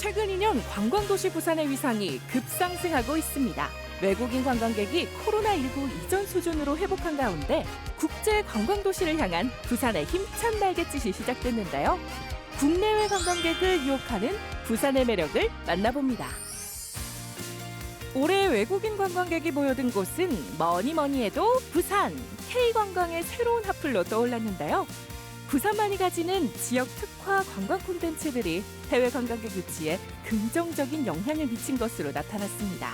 최근 2년 관광도시 부산의 위상이 급상승하고 있습니다. 외국인 관광객이 코로나19 이전 수준으로 회복한 가운데 국제 관광도시를 향한 부산의 힘찬 날갯짓이 시작됐는데요. 국내외 관광객을 유혹하는 부산의 매력을 만나봅니다. 올해 외국인 관광객이 모여든 곳은 뭐니 해도 부산, K관광의 새로운 핫플로 떠올랐는데요. 부산만이 가지는 지역 특화 관광 콘텐츠들이 해외 관광객 유치에 긍정적인 영향을 미친 것으로 나타났습니다.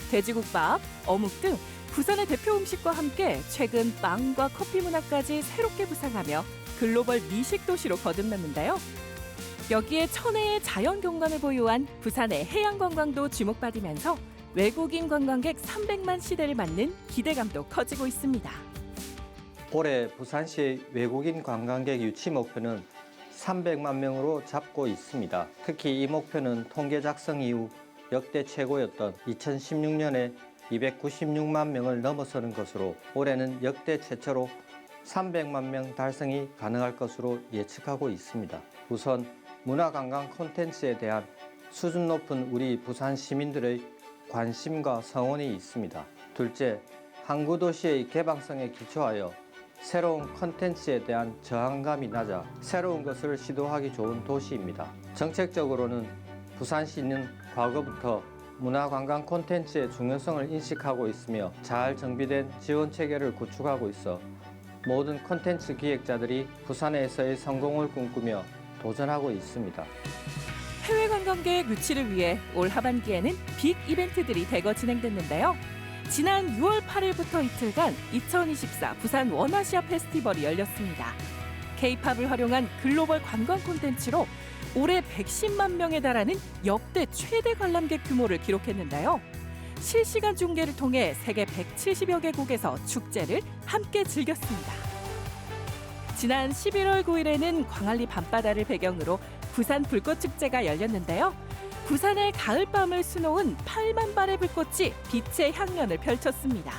돼지국밥, 어묵 등 부산의 대표 음식과 함께 최근 빵과 커피 문화까지 새롭게 부상하며 글로벌 미식 도시로 거듭났는데요. 여기에 천혜의 자연 경관을 보유한 부산의 해양 관광도 주목받으면서 외국인 관광객 300만 시대를 맞는 기대감도 커지고 있습니다. 올해 부산시의 외국인 관광객 유치 목표는 300만 명으로 잡고 있습니다. 특히 이 목표는 통계 작성 이후 역대 최고였던 2016년에 296만 명을 넘어서는 것으로 올해는 역대 최초로 300만 명 달성이 가능할 것으로 예측하고 있습니다. 우선 문화관광 콘텐츠에 대한 수준 높은 우리 부산 시민들의 관심과 성원이 있습니다. 둘째, 항구 도시의 개방성에 기초하여 새로운 콘텐츠에 대한 저항감이 낮아 새로운 것을 시도하기 좋은 도시입니다. 정책적으로는 부산시는 과거부터 문화관광 콘텐츠의 중요성을 인식하고 있으며 잘 정비된 지원 체계를 구축하고 있어 모든 콘텐츠 기획자들이 부산에서의 성공을 꿈꾸며 도전하고 있습니다. 해외 관광객 유치를 위해 올 하반기에는 빅 이벤트들이 대거 진행됐는데요. 지난 6월 8일부터 이틀간 2024 부산 원아시아 페스티벌이 열렸습니다. K-팝을 활용한 글로벌 관광 콘텐츠로 올해 110만 명에 달하는 역대 최대 관람객 규모를 기록했는데요. 실시간 중계를 통해 세계 170여 개국에서 축제를 함께 즐겼습니다. 지난 11월 9일에는 광안리 밤바다를 배경으로 부산 불꽃축제가 열렸는데요. 부산의 가을밤을 수놓은 8만 발의 불꽃이 빛의 향연을 펼쳤습니다.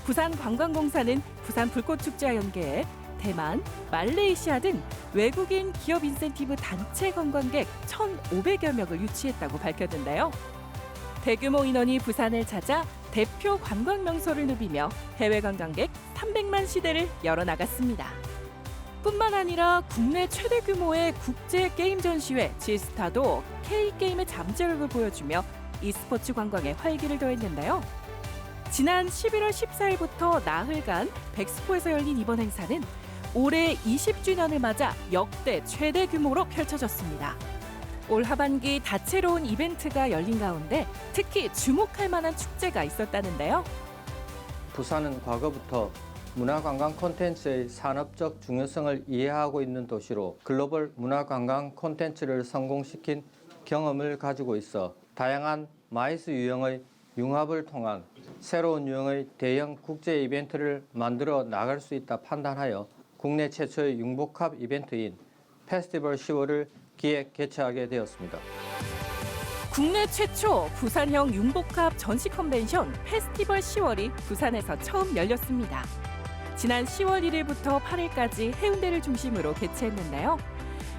부산관광공사는 부산 불꽃축제와 연계해 대만, 말레이시아 등 외국인 기업 인센티브 단체 관광객 1,500여 명을 유치했다고 밝혔는데요. 대규모 인원이 부산을 찾아 대표 관광 명소를 누비며 해외 관광객 300만 시대를 열어나갔습니다. 뿐만 아니라 국내 최대 규모의 국제 게임 전시회 지스타도 K게임의 잠재력을 보여주며 e스포츠 관광에 활기를 더했는데요. 지난 11월 14일부터 나흘간 백스포에서 열린 이번 행사는 올해 20주년을 맞아 역대 최대 규모로 펼쳐졌습니다. 올 하반기 다채로운 이벤트가 열린 가운데 특히 주목할 만한 축제가 있었다는데요. 부산은 과거부터 문화관광 콘텐츠의 산업적 중요성을 이해하고 있는 도시로 글로벌 문화관광 콘텐츠를 성공시킨 경험을 가지고 있어 다양한 마이스 유형의 융합을 통한 새로운 유형의 대형 국제 이벤트를 만들어 나갈 수 있다 판단하여 국내 최초의 융복합 이벤트인 페스티벌 10월을 기획 개최하게 되었습니다. 국내 최초 부산형 융복합 전시 컨벤션 페스티벌 10월이 부산에서 처음 열렸습니다. 지난 10월 1일부터 8일까지 해운대를 중심으로 개최했는데요.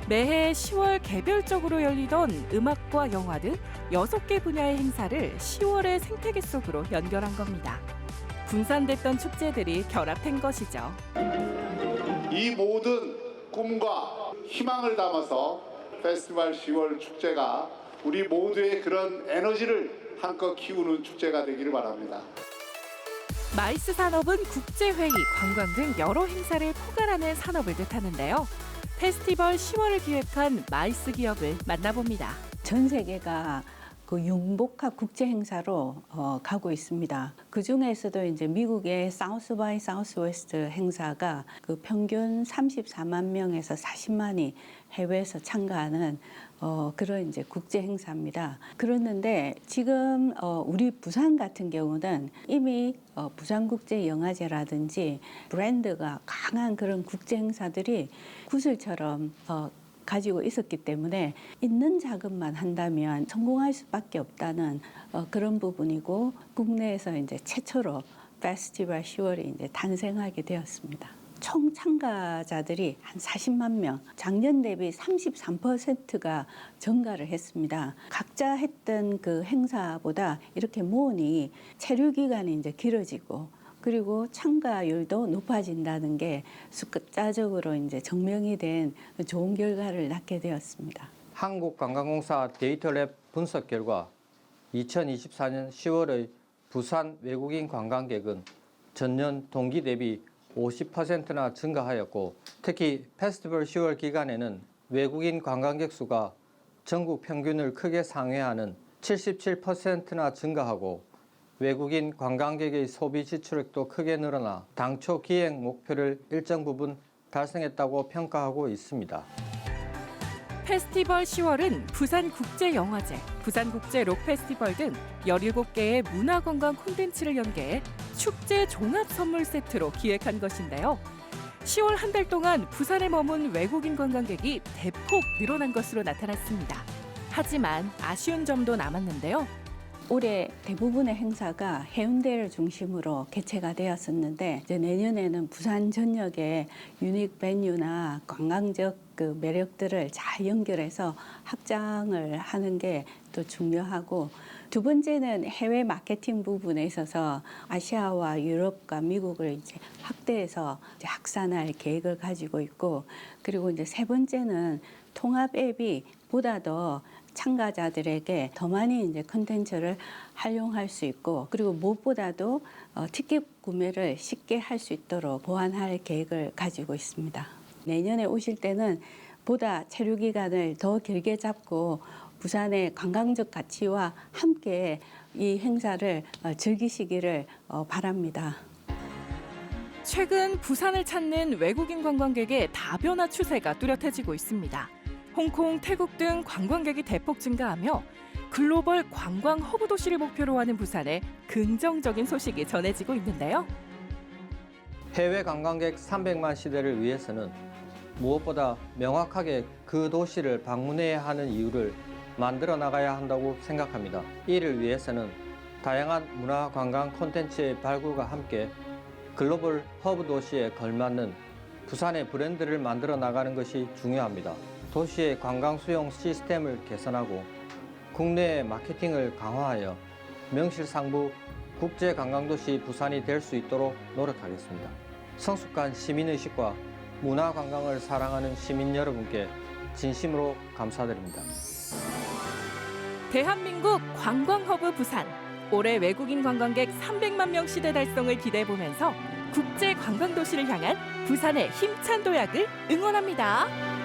매해 10월 개별적으로 열리던 음악과 영화 등 6개 분야의 행사를 10월의 생태계 속으로 연결한 겁니다. 분산됐던 축제들이 결합된 것이죠. 이 모든 꿈과 희망을 담아서 페스티벌 10월 축제가 우리 모두의 그런 에너지를 한껏 키우는 축제가 되기를 바랍니다. 마이스 산업은 국제회의, 관광 등 여러 행사를 포괄하는 산업을 뜻하는데요. 페스티벌 10월을 기획한 마이스 기업을 만나봅니다. 전 세계가 그 융복합 국제 행사로 가고 있습니다. 그 중에서도 이제 미국의 사우스 바이 사우스 웨스트 행사가 그 평균 34만 명에서 40만이 해외에서 참가하는 그런 이제 국제 행사입니다. 그렇는데 지금 우리 부산 같은 경우는 이미 부산국제영화제라든지 브랜드가 강한 그런 국제 행사들이 구슬처럼 가지고 있었기 때문에 있는 자금만 한다면 성공할 수밖에 없다는 그런 부분이고 국내에서 이제 최초로 페스티벌 10월이 이제 탄생하게 되었습니다. 총 참가자들이 한 40만 명, 작년 대비 33%가 증가를 했습니다. 각자 했던 그 행사보다 이렇게 모으니 체류 기간이 이제 길어지고 그리고 참가율도 높아진다는 게 숫자적으로 이제 증명이 된 좋은 결과를 낳게 되었습니다. 한국관광공사 데이터랩 분석 결과 2024년 10월의 부산 외국인 관광객은 전년 동기 대비 50%나 증가하였고 특히 페스티벌 10월 기간에는 외국인 관광객 수가 전국 평균을 크게 상회하는 77%나 증가하고 외국인 관광객의 소비 지출액도 크게 늘어나 당초 기획 목표를 일정 부분 달성했다고 평가하고 있습니다. 페스티벌 10월은 부산국제영화제, 부산국제 록페스티벌 등 17개의 문화관광 콘텐츠를 연계해 축제 종합 선물 세트로 기획한 것인데요. 10월 한 달 동안 부산에 머문 외국인 관광객이 대폭 늘어난 것으로 나타났습니다. 하지만 아쉬운 점도 남았는데요. 올해 대부분의 행사가 해운대를 중심으로 개최가 되었었는데 이제 내년에는 부산 전역의 유닉 베뉴나 관광적 그 매력들을 잘 연결해서 확장을 하는 게 또 중요하고 두 번째는 해외 마케팅 부분에 있어서 아시아와 유럽과 미국을 이제 확대해서 이제 확산할 계획을 가지고 있고 그리고 이제 세 번째는 통합 앱이 보다 더 참가자들에게 더 많이 이제 콘텐츠를 활용할 수 있고 그리고 무엇보다도 티켓 구매를 쉽게 할 수 있도록 보완할 계획을 가지고 있습니다. 내년에 오실 때는 보다 체류 기간을 더 길게 잡고 부산의 관광적 가치와 함께 이 행사를 즐기시기를 바랍니다. 최근 부산을 찾는 외국인 관광객의 다변화 추세가 뚜렷해지고 있습니다. 홍콩, 태국 등 관광객이 대폭 증가하며 글로벌 관광 허브 도시를 목표로 하는 부산에 긍정적인 소식이 전해지고 있는데요. 해외 관광객 300만 시대를 위해서는 무엇보다 명확하게 그 도시를 방문해야 하는 이유를 만들어 나가야 한다고 생각합니다. 이를 위해서는 다양한 문화 관광 콘텐츠의 발굴과 함께 글로벌 허브 도시에 걸맞는 부산의 브랜드를 만들어 나가는 것이 중요합니다. 도시의 관광 수용 시스템을 개선하고 국내의 마케팅을 강화하여 명실상부 국제관광도시 부산이 될 수 있도록 노력하겠습니다. 성숙한 시민의식과 문화관광을 사랑하는 시민 여러분께 진심으로 감사드립니다. 대한민국 관광허브 부산. 올해 외국인 관광객 300만 명 시대 달성을 기대해보면서 국제관광도시를 향한 부산의 힘찬 도약을 응원합니다.